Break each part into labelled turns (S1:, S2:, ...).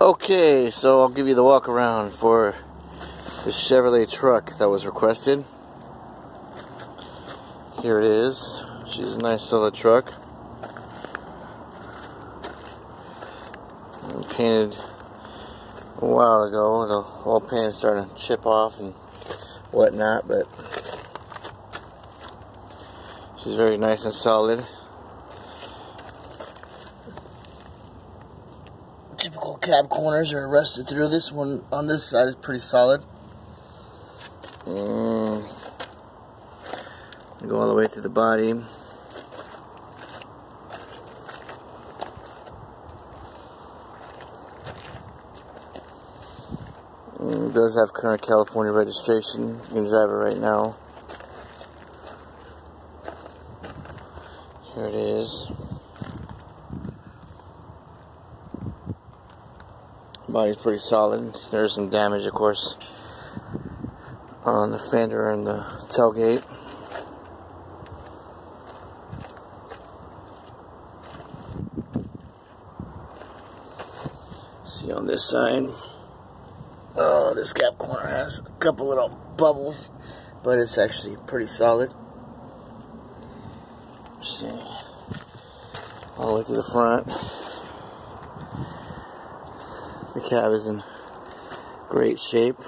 S1: Okay, so I'll give you the walk around for the Chevrolet truck that was requested. Here it is. She's a nice solid truck. Painted a while ago. The whole paint is starting to chip off and whatnot, but she's very nice and solid. Typical cab corners are rusted through. This one on this side is pretty solid. Go all the way through the body. It does have current California registration. You can drive it right now. Here it is. Body's pretty solid. There's some damage, of course, on the fender and the tailgate. See on this side. Oh, this cab corner has a couple little bubbles, but it's actually pretty solid. Let's see. All the way to the front. The cab is in great shape.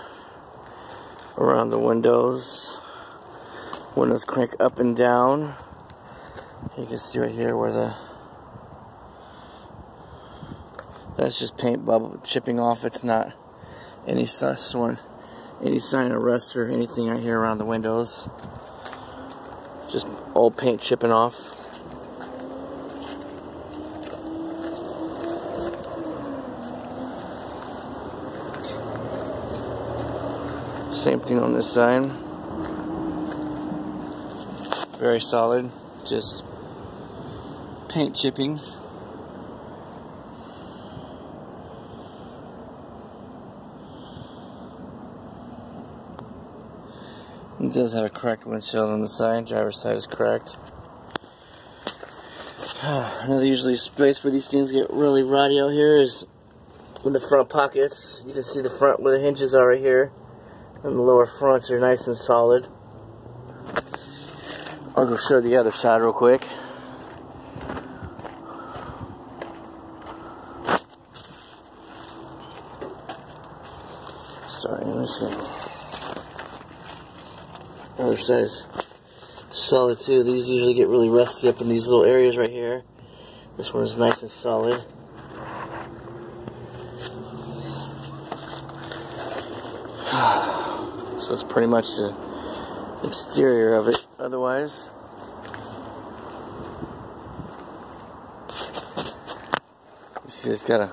S1: Around the windows. Windows crank up and down. You can see right here where that's just paint bubble chipping off. It's not any sign of rust or anything right here around the windows. Just old paint chipping off. Same thing on this side. Very solid. Just paint chipping. It does have a cracked windshield on the side. Driver's side is cracked. Another usually space where these things get really rotty out here is in the front pockets. You can see the front where the hinges are right here. And the lower fronts are nice and solid. I'll go show the other side real quick. Sorry, let me see. Other side is solid too. These usually get really rusty up in these little areas right here. This one is nice and solid. So it's pretty much the exterior of it. Otherwise, you see it's got a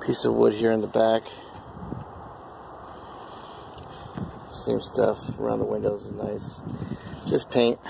S1: piece of wood here in the back. Same stuff around the windows is nice. Just paint.